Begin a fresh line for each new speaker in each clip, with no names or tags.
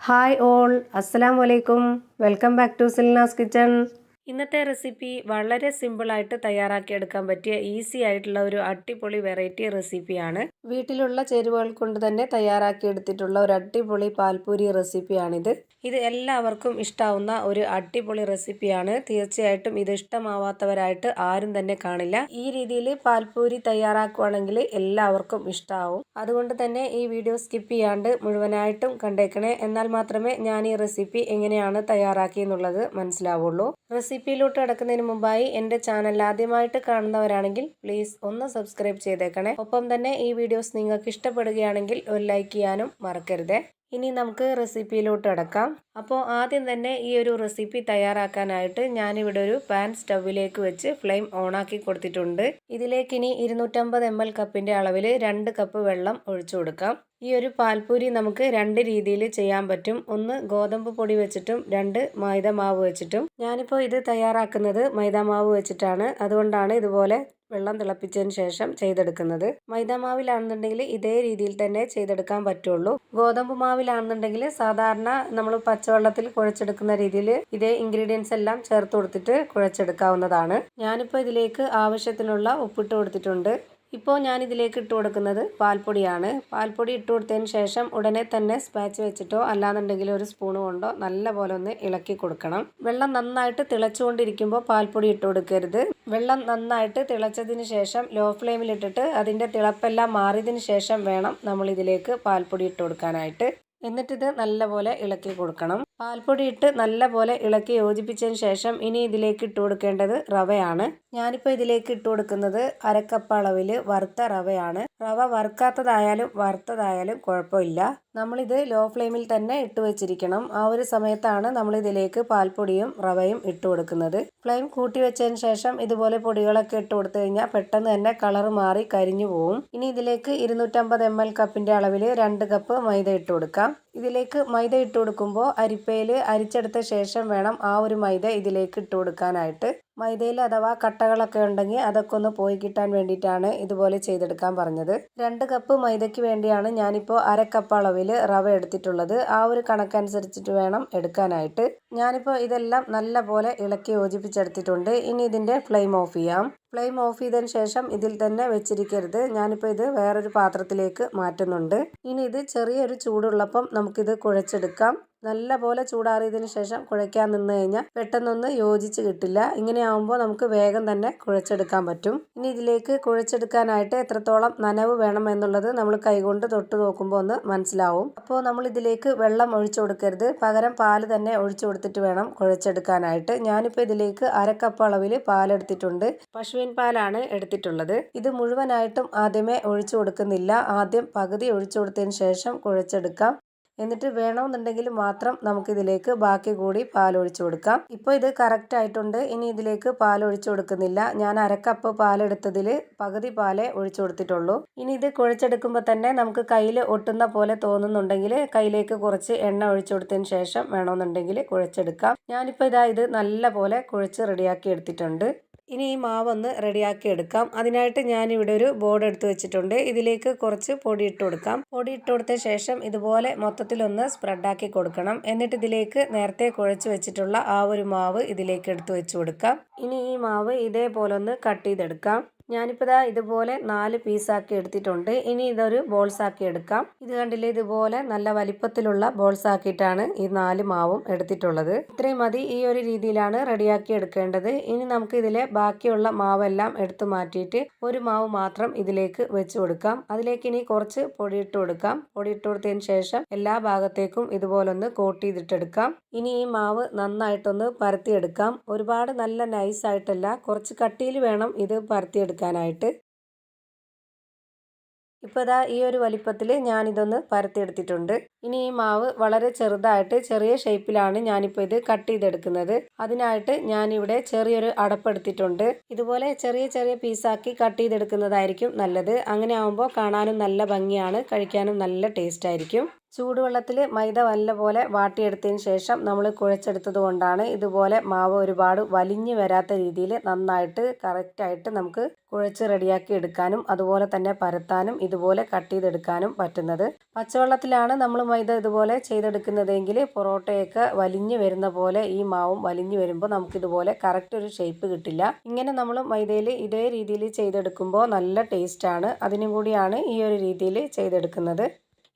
Hi all, അസ്സലാമു അലൈക്കും. Welcome back to Silna's kitchen. ഇന്നത്തെ റെസിപ്പി വളരെ സിമ്പിളായിട്ട് തയ്യാറാക്കിയെടുക്കാൻ പറ്റിയ ഈസി ആയിട്ടുള്ള ഒരു അടിപൊളി വെറൈറ്റി റെസിപ്പിയാണ്. വീട്ടിലുള്ള ചേരുവകൾ കൊണ്ട് തന്നെ തയ്യാറാക്കിയെടുത്തിട്ടുള്ള ഒരു അടിപൊളി പാൽപൂരി റെസിപ്പിയാണിത്. ഇത് എല്ലാവർക്കും ഇഷ്ടാവുന്ന ഒരു അടിപൊളി റെസിപ്പിയാണ്. തീർച്ചയായിട്ടും ഇത് ഇഷ്ടമാവാത്തവരായിട്ട് ആരും തന്നെ കാണില്ല. ഈ രീതിയിൽ പാൽപൂരി തയ്യാറാക്കുവാണെങ്കിൽ എല്ലാവർക്കും ഇഷ്ടാവും. അതുകൊണ്ട് തന്നെ ഈ വീഡിയോ സ്കിപ്പ് ചെയ്യാണ്ട് മുഴുവനായിട്ടും കണ്ടേക്കണേ. എന്നാൽ മാത്രമേ ഞാൻ ഈ റെസിപ്പി എങ്ങനെയാണ് തയ്യാറാക്കിയെന്നുള്ളത് മനസ്സിലാവുള്ളൂ. റെസിപ്പിയിലോട്ട് കിടക്കുന്നതിന് മുമ്പായി എൻ്റെ ചാനൽ ആദ്യമായിട്ട് കാണുന്നവരാണെങ്കിൽ പ്ലീസ് ഒന്ന് സബ്സ്ക്രൈബ് ചെയ്തേക്കണേ. ഒപ്പം തന്നെ ഈ വീഡിയോസ് നിങ്ങൾക്ക് ഇഷ്ടപ്പെടുകയാണെങ്കിൽ ഒരു ലൈക്ക് ചെയ്യാനും മറക്കരുതേ. ഇനി നമുക്ക് റെസിപ്പിയിലോട്ട് കിടക്കാം. അപ്പോൾ ആദ്യം തന്നെ ഈ ഒരു റെസിപ്പി തയ്യാറാക്കാനായിട്ട് ഞാനിവിടെ ഒരു പാൻ സ്റ്റൗവിലേക്ക് വെച്ച് ഫ്ലെയിം ഓണാക്കി കൊടുത്തിട്ടുണ്ട്. ഇതിലേക്ക് ഇനി 250 ml കപ്പിൻ്റെ അളവിൽ 2 കപ്പ് വെള്ളം ഒഴിച്ചു കൊടുക്കാം. ഈ ഒരു പാൽപൂരി നമുക്ക് രണ്ട് രീതിയിൽ ചെയ്യാൻ പറ്റും. ഒന്ന് ഗോതമ്പ് പൊടി വെച്ചിട്ടും 2 മൈദ മാവ് വെച്ചിട്ടും. ഞാനിപ്പോൾ ഇത് തയ്യാറാക്കുന്നത് മൈദ മാവ് വെച്ചിട്ടാണ്. അതുകൊണ്ടാണ് ഇതുപോലെ വെള്ളം തിളപ്പിച്ചതിന് ശേഷം ചെയ്തെടുക്കുന്നത്. മൈദ മാവിലാണെന്നുണ്ടെങ്കിൽ ഇതേ രീതിയിൽ തന്നെ ചെയ്തെടുക്കാൻ പറ്റുള്ളൂ. ഗോതമ്പ് മാവിലാണെന്നുണ്ടെങ്കിൽ സാധാരണ നമ്മൾ പച്ചവെള്ളത്തിൽ കുഴച്ചെടുക്കുന്ന രീതിയിൽ ഇതേ ഇൻഗ്രീഡിയൻസ് എല്ലാം ചേർത്ത് കൊടുത്തിട്ട് കുഴച്ചെടുക്കാവുന്നതാണ്. ഞാനിപ്പോൾ ഇതിലേക്ക് ആവശ്യത്തിനുള്ള ഉപ്പിട്ട് കൊടുത്തിട്ടുണ്ട്. ഇപ്പോൾ ഞാൻ ഇതിലേക്ക് ഇട്ട് കൊടുക്കുന്നത് പാൽപ്പൊടിയാണ്. പാൽപ്പൊടി ഇട്ട് കൊടുത്തതിന് ശേഷം ഉടനെ തന്നെ സ്പാച്ച് വെച്ചിട്ടോ അല്ലാന്നുണ്ടെങ്കിൽ ഒരു സ്പൂൺ കൊണ്ടോ നല്ല പോലെ ഒന്ന് ഇളക്കി കൊടുക്കണം. വെള്ളം നന്നായിട്ട് തിളച്ചുകൊണ്ടിരിക്കുമ്പോൾ പാൽപ്പൊടി ഇട്ട് കൊടുക്കരുത്. വെള്ളം നന്നായിട്ട് തിളച്ചതിന് ശേഷം ലോ ഫ്ലെയിമിലിട്ടിട്ട് അതിൻ്റെ തിളപ്പെല്ലാം മാറിയതിന് ശേഷം വേണം നമ്മൾ ഇതിലേക്ക് പാൽപ്പൊടി ഇട്ട് കൊടുക്കാനായിട്ട്. എന്നിട്ടിത് നല്ലപോലെ ഇളക്കി കൊടുക്കണം. പാൽപ്പൊടി ഇട്ട് നല്ലപോലെ ഇളക്കി യോജിപ്പിച്ചതിന് ശേഷം ഇനി ഇതിലേക്ക് ഇട്ട് കൊടുക്കേണ്ടത് റവയാണ്. ഞാനിപ്പോൾ ഇതിലേക്ക് ഇട്ട് കൊടുക്കുന്നത് 1/2 കപ്പ് അളവിൽ വറുത്ത റവയാണ്. റവ വറുക്കാത്തതായാലും വറുത്തതായാലും കുഴപ്പമില്ല. നമ്മളിത് ലോ ഫ്ലെയിമിൽ തന്നെ ഇട്ട് വെച്ചിരിക്കണം. ആ ഒരു സമയത്താണ് നമ്മൾ ഇതിലേക്ക് പാൽപ്പൊടിയും റവയും ഇട്ട് കൊടുക്കുന്നത്. ഫ്ലെയിം കൂട്ടി വെച്ചതിന് ശേഷം ഇതുപോലെ പൊടികളൊക്കെ ഇട്ട് കൊടുത്തു കഴിഞ്ഞാൽ പെട്ടെന്ന് തന്നെ കളർ മാറി കരിഞ്ഞു പോവും. ഇനി ഇതിലേക്ക് 250 ml കപ്പിൻ്റെ അളവിൽ 2 കപ്പ് മൈദ ഇട്ട് കൊടുക്കാം. ഇതിലേക്ക് മൈദ ഇട്ട് കൊടുക്കുമ്പോൾ അരിപ്പയിൽ അരിച്ചെടുത്ത ശേഷം വേണം ആ ഒരു മൈദ ഇതിലേക്ക് ഇട്ട് കൊടുക്കാനായിട്ട്. മൈദയിൽ അഥവാ കട്ടകളൊക്കെ ഉണ്ടെങ്കിൽ അതൊക്കെ ഒന്ന് പോയി കിട്ടാൻ വേണ്ടിയിട്ടാണ് ഇതുപോലെ ചെയ്തെടുക്കാൻ പറഞ്ഞത്. 2 കപ്പ് മൈദയ്ക്ക് വേണ്ടിയാണ് ഞാനിപ്പോൾ 1/2 കപ്പ് അളവിൽ റവ എടുത്തിട്ടുള്ളത്. ആ ഒരു കണക്കനുസരിച്ചിട്ട് വേണം എടുക്കാനായിട്ട്. ഞാനിപ്പോൾ ഇതെല്ലാം നല്ല പോലെ ഇളക്കി യോജിപ്പിച്ചെടുത്തിട്ടുണ്ട്. ഇനി ഇതിൻ്റെ ഫ്ലെയിം ഓഫ് ചെയ്യാം. ഫ്ലെയിം ഓഫ് ചെയ്തതിന് ശേഷം ഇതിൽ തന്നെ വെച്ചിരിക്കരുത്. ഞാനിപ്പോൾ ഇത് വേറൊരു പാത്രത്തിലേക്ക് മാറ്റുന്നുണ്ട്. ഇനി ഇത് ചെറിയൊരു ചൂടുള്ളപ്പം നമുക്കിത് കുഴച്ചെടുക്കാം. നല്ല പോലെ ചൂടാറിയതിന് ശേഷം കുഴയ്ക്കാൻ നിന്ന് കഴിഞ്ഞാൽ പെട്ടെന്നൊന്ന് യോജിച്ച് കിട്ടില്ല. ഇങ്ങനെയാവുമ്പോൾ നമുക്ക് വേഗം തന്നെ കുഴച്ചെടുക്കാൻ പറ്റും. ഇനി ഇതിലേക്ക് കുഴച്ചെടുക്കാനായിട്ട് എത്രത്തോളം നനവ് വേണം എന്നുള്ളത് നമ്മൾ കൈകൊണ്ട് തൊട്ട് നോക്കുമ്പോൾ ഒന്ന് മനസ്സിലാവും. അപ്പോൾ നമ്മൾ ഇതിലേക്ക് വെള്ളം ഒഴിച്ചു കൊടുക്കരുത്. പകരം പാല് തന്നെ ഒഴിച്ചു കൊടുത്തിട്ട് വേണം കുഴച്ചെടുക്കാനായിട്ട്. ഞാനിപ്പോൾ ഇതിലേക്ക് 1/2 കപ്പ് അളവിൽ പാലെടുത്തിട്ടുണ്ട്. പശുവിൻ പാലാണ് എടുത്തിട്ടുള്ളത്. ഇത് മുഴുവനായിട്ടും ആദ്യമേ ഒഴിച്ചു കൊടുക്കുന്നില്ല. ആദ്യം പകുതി ഒഴിച്ചു കൊടുത്തതിന് ശേഷം കുഴച്ചെടുക്കാം. എന്നിട്ട് വേണമെന്നുണ്ടെങ്കിൽ മാത്രം നമുക്കിതിലേക്ക് ബാക്കി കൂടി പാലൊഴിച്ചു കൊടുക്കാം. ഇപ്പോൾ ഇത് കറക്റ്റ് ആയിട്ടുണ്ട്. ഇനി ഇതിലേക്ക് പാലൊഴിച്ചു കൊടുക്കുന്നില്ല. ഞാൻ 1/2 കപ്പ് പാലെടുത്തതിൽ പകുതി പാലേ ഒഴിച്ചു കൊടുത്തിട്ടുള്ളൂ. ഇനി ഇത് കുഴച്ചെടുക്കുമ്പോൾ തന്നെ നമുക്ക് കയ്യിൽ ഒട്ടുന്ന പോലെ തോന്നുന്നുണ്ടെങ്കിൽ കയ്യിലേക്ക് കുറച്ച് എണ്ണ ഒഴിച്ചു കൊടുത്തതിന് ശേഷം വേണമെന്നുണ്ടെങ്കിൽ കുഴച്ചെടുക്കാം. ഞാനിപ്പോൾ ഇത് നല്ല പോലെ കുഴച്ച് റെഡിയാക്കി എടുത്തിട്ടുണ്ട്. ഇനി ഈ മാവൊന്ന് റെഡിയാക്കി എടുക്കാം. അതിനായിട്ട് ഞാനിവിടെ ഒരു ബോർഡ് എടുത്ത് വെച്ചിട്ടുണ്ട്. ഇതിലേക്ക് കുറച്ച് പൊടി ഇട്ട് കൊടുക്കാം. പൊടി ഇട്ട് കൊടുത്ത ശേഷം ഇതുപോലെ മൊത്തത്തിലൊന്ന് സ്പ്രെഡാക്കി കൊടുക്കണം. എന്നിട്ട് ഇതിലേക്ക് നേരത്തെ കുഴച്ച് വെച്ചിട്ടുള്ള ആ ഒരു മാവ് ഇതിലേക്ക് എടുത്ത് വെച്ച് കൊടുക്കാം. ഇനി ഈ മാവ് ഇതേപോലെ ഒന്ന് കട്ട് ചെയ്തെടുക്കാം. ഞാനിപ്പോൾ ഇതുപോലെ 4 പീസാക്കി എടുത്തിട്ടുണ്ട്. ഇനി ഇതൊരു ബോൾസ് ആക്കി എടുക്കാം. ഇത് കണ്ടില്ലേ, ഇതുപോലെ നല്ല വലിപ്പത്തിലുള്ള ബോൾസ് ആക്കിയിട്ടാണ് ഈ 4 മാവും എടുത്തിട്ടുള്ളത്. ഇത്രയും മതി. ഈ ഒരു രീതിയിലാണ് റെഡിയാക്കി എടുക്കേണ്ടത്. ഇനി നമുക്ക് ഇതിലെ ബാക്കിയുള്ള മാവെല്ലാം എടുത്തു മാറ്റിയിട്ട് ഒരു മാവ് മാത്രം ഇതിലേക്ക് വെച്ച് കൊടുക്കാം. അതിലേക്ക് ഇനി കുറച്ച് പൊടി ഇട്ട് കൊടുക്കാം. പൊടി ഇട്ട് കൊടുത്തതിന് ശേഷം എല്ലാ ഭാഗത്തേക്കും ഇതുപോലെ ഒന്ന് കോട്ട് ചെയ്തിട്ടെടുക്കാം. ഇനി ഈ മാവ് നന്നായിട്ടൊന്ന് പരത്തിയെടുക്കാം. ഒരുപാട് നല്ല നൈസായിട്ടല്ല, കുറച്ച് കട്ടിയിൽ വേണം ഇത് പരത്തിയെടുക്കാനായിട്ട്. ഇപ്പോൾ ഈ ഒരു വലിപ്പത്തിൽ ഞാനിതൊന്ന് പരത്തിയെടുത്തിട്ടുണ്ട്. ഇനി ഈ മാവ് വളരെ ചെറുതായിട്ട് ചെറിയ ഷേപ്പിലാണ് ഞാനിപ്പോൾ ഇത് കട്ട് ചെയ്തെടുക്കുന്നത്. അതിനായിട്ട് ഞാനിവിടെ ചെറിയൊരു അടപ്പെടുത്തിട്ടുണ്ട്. ഇതുപോലെ ചെറിയ ചെറിയ പീസാക്കി കട്ട് ചെയ്തെടുക്കുന്നതായിരിക്കും നല്ലത്. അങ്ങനെ ആകുമ്പോൾ കാണാനും നല്ല ഭംഗിയാണ്, കഴിക്കാനും നല്ല ടേസ്റ്റ് ആയിരിക്കും. ചൂടുവെള്ളത്തിൽ മൈദ നല്ലപോലെ വാട്ടിയെടുത്തതിന് ശേഷം നമ്മൾ കുഴച്ചെടുത്തത് കൊണ്ടാണ് ഇതുപോലെ മാവ് ഒരുപാട് വലിഞ്ഞു വരാത്ത രീതിയിൽ നന്നായിട്ട് കറക്റ്റായിട്ട് നമുക്ക് കുഴച്ച് റെഡിയാക്കി എടുക്കാനും അതുപോലെ തന്നെ പരത്താനും ഇതുപോലെ കട്ട് ചെയ്തെടുക്കാനും പറ്റുന്നത്. പച്ചവെള്ളത്തിലാണ് നമ്മൾ മൈദ ഇതുപോലെ ചെയ്തെടുക്കുന്നതെങ്കിൽ പൊറോട്ടയൊക്കെ വലിഞ്ഞു വരുന്ന പോലെ ഈ മാവും വലിഞ്ഞു വരുമ്പോൾ നമുക്കിതുപോലെ കറക്റ്റ് ഒരു ഷേപ്പ് കിട്ടില്ല. ഇങ്ങനെ നമ്മൾ മൈദയിൽ ഇതേ രീതിയിൽ ചെയ്തെടുക്കുമ്പോൾ നല്ല ടേസ്റ്റാണ്. അതിനും കൂടിയാണ് ഈ ഒരു രീതിയിൽ ചെയ്തെടുക്കുന്നത്.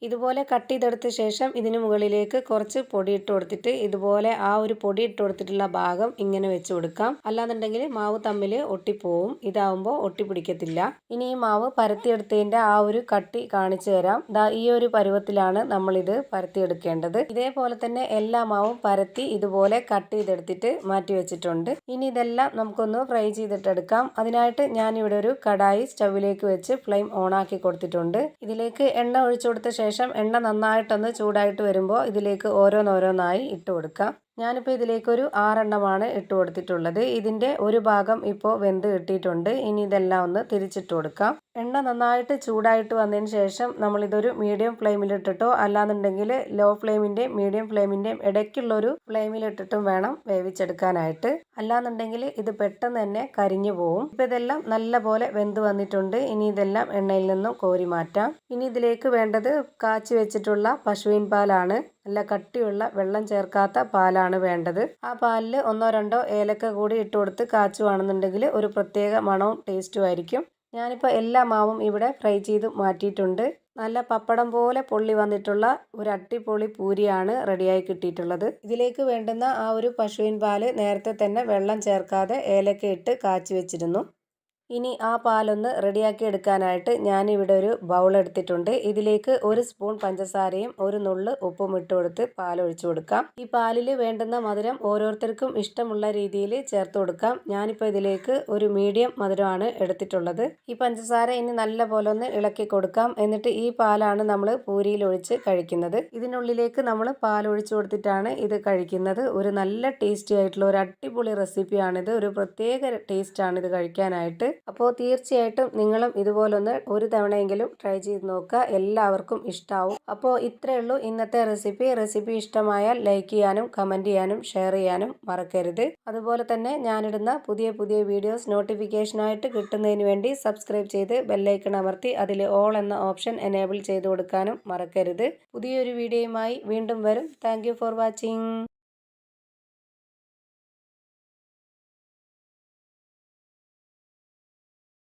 ഇതുപോലെ കട്ട് ചെയ്തെടുത്ത ശേഷം ഇതിന് മുകളിലേക്ക് കുറച്ച് പൊടി ഇട്ട് കൊടുത്തിട്ട് ഇതുപോലെ ആ ഒരു പൊടി ഇട്ട് കൊടുത്തിട്ടുള്ള ഭാഗം ഇങ്ങനെ വെച്ച് കൊടുക്കാം. അല്ലാന്നുണ്ടെങ്കിൽ മാവ് തമ്മിൽ ഒട്ടിപ്പോവും. ഇതാവുമ്പോൾ ഒട്ടിപ്പിടിക്കത്തില്ല. ഇനി ഈ മാവ് പരത്തിയെടുത്തതിൻ്റെ ആ ഒരു കട്ടി കാണിച്ചു തരാം. ഈ ഒരു പരുവത്തിലാണ് നമ്മളിത് പരത്തിയെടുക്കേണ്ടത്. ഇതേപോലെ തന്നെ എല്ലാ മാവും പരത്തി ഇതുപോലെ കട്ട് ചെയ്തെടുത്തിട്ട് മാറ്റി വെച്ചിട്ടുണ്ട്. ഇനി ഇതെല്ലാം നമുക്കൊന്ന് ഫ്രൈ ചെയ്തിട്ടെടുക്കാം. അതിനായിട്ട് ഞാനിവിടെ ഒരു കടായി സ്റ്റൗവിലേക്ക് വെച്ച് ഫ്ലെയിം ഓണാക്കി കൊടുത്തിട്ടുണ്ട്. ഇതിലേക്ക് എണ്ണ ഒഴിച്ചു കൊടുത്ത ശേഷം എണ്ണ നന്നായിട്ടൊന്ന് ചൂടായിട്ട് വരുമ്പോൾ ഇതിലേക്ക് ഓരോന്നോരോന്നായി ഇട്ട് കൊടുക്കാം. ഞാനിപ്പോൾ ഇതിലേക്കൊരു 6 എണ്ണമാണ് ഇട്ട് കൊടുത്തിട്ടുള്ളത്. ഇതിൻ്റെ ഒരു ഭാഗം ഇപ്പോൾ വെന്ത് കിട്ടിയിട്ടുണ്ട്. ഇനി ഇതെല്ലാം ഒന്ന് തിരിച്ചിട്ട് കൊടുക്കാം. എണ്ണ നന്നായിട്ട് ചൂടായിട്ട് വന്നതിന് ശേഷം നമ്മളിതൊരു മീഡിയം ഫ്ലെയിമിലിട്ടിട്ടോ അല്ലാന്നുണ്ടെങ്കിൽ ലോ ഫ്ലെയിമിൻ്റെയും മീഡിയം ഫ്ലെയിമിൻ്റെയും ഇടയ്ക്കുള്ളൊരു ഫ്ലെയിമിലിട്ടിട്ടും വേണം വേവിച്ചെടുക്കാനായിട്ട്. അല്ലാന്നുണ്ടെങ്കിൽ ഇത് പെട്ടെന്ന് തന്നെ കരിഞ്ഞു പോവും. ഇപ്പോൾ ഇതെല്ലാം നല്ലപോലെ വെന്ത് വന്നിട്ടുണ്ട്. ഇനി ഇതെല്ലാം എണ്ണയിൽ നിന്നും കോരി മാറ്റാം. ഇനി ഇതിലേക്ക് വേണ്ടത് കാച്ചി വെച്ചിട്ടുള്ള പശുവിൻ പാലാണ്. നല്ല കട്ടിയുള്ള വെള്ളം ചേർക്കാത്ത പാലാണ് വേണ്ടത്. ആ പാലിൽ 1-2 ഏലക്ക കൂടി ഇട്ട് കൊടുത്ത് കാച്ചുവാണെന്നുണ്ടെങ്കിൽ ഒരു പ്രത്യേക മണവും ടേസ്റ്റും ആയിരിക്കും. ഞാനിപ്പോൾ എല്ലാ മാവും ഇവിടെ ഫ്രൈ ചെയ്ത് മാറ്റിയിട്ടുണ്ട്. നല്ല പപ്പടം പോലെ പൊള്ളി വന്നിട്ടുള്ള ഒരു അടിപൊളി പൂരിയാണ് റെഡിയായി കിട്ടിയിട്ടുള്ളത്. ഇതിലേക്ക് വേണ്ടുന്ന ആ ഒരു പശുവിൻ പാല് നേരത്തെ തന്നെ വെള്ളം ചേർക്കാതെ ഏലക്ക ഇട്ട് കാച്ചി വെച്ചിരുന്നു. ഇനി ആ പാലൊന്ന് റെഡിയാക്കി എടുക്കാനായിട്ട് ഞാനിവിടെ ഒരു ബൗൾ എടുത്തിട്ടുണ്ട്. ഇതിലേക്ക് 1 സ്പൂൺ പഞ്ചസാരയും 1 നുള്ള് ഉപ്പും ഇട്ട് കൊടുത്ത് പാലൊഴിച്ചു കൊടുക്കാം. ഈ പാലിൽ വേണ്ടുന്ന മധുരം ഓരോരുത്തർക്കും ഇഷ്ടമുള്ള രീതിയിൽ ചേർത്ത് കൊടുക്കാം. ഞാനിപ്പോൾ ഇതിലേക്ക് ഒരു മീഡിയം മധുരമാണ് എടുത്തിട്ടുള്ളത്. ഈ പഞ്ചസാര ഇനി നല്ല പോലെ ഒന്ന് ഇളക്കി കൊടുക്കാം. എന്നിട്ട് ഈ പാലാണ് നമ്മൾ പൂരിയിൽ ഒഴിച്ച് കഴിക്കുന്നത്. ഇതിനുള്ളിലേക്ക് നമ്മൾ പാലൊഴിച്ചു കൊടുത്തിട്ടാണ് ഇത് കഴിക്കുന്നത്. ഒരു നല്ല ടേസ്റ്റി ആയിട്ടുള്ള ഒരു അടിപൊളി റെസിപ്പിയാണിത്. ഒരു പ്രത്യേക ടേസ്റ്റാണ് ഇത് കഴിക്കാനായിട്ട്. അപ്പോൾ തീർച്ചയായിട്ടും നിങ്ങളും ഇതുപോലൊന്ന് ഒരു തവണയെങ്കിലും ട്രൈ ചെയ്ത് നോക്കുക. എല്ലാവർക്കും ഇഷ്ടമാവും. അപ്പോൾ ഇത്രയേ ഉള്ളൂ ഇന്നത്തെ റെസിപ്പി ഇഷ്ടമായാൽ ലൈക്ക് ചെയ്യാനും കമൻറ്റ് ചെയ്യാനും ഷെയർ ചെയ്യാനും മറക്കരുത്. അതുപോലെ തന്നെ ഞാനിടുന്ന പുതിയ വീഡിയോസ് നോട്ടിഫിക്കേഷനായിട്ട് കിട്ടുന്നതിന് വേണ്ടി സബ്സ്ക്രൈബ് ചെയ്ത് ബെല്ലൈക്കൺ അമർത്തി അതിൽ ഓൾ എന്ന ഓപ്ഷൻ എനേബിൾ ചെയ്ത് കൊടുക്കാനും മറക്കരുത്. പുതിയൊരു വീഡിയോയുമായി വീണ്ടും വരും. Thank you for watching.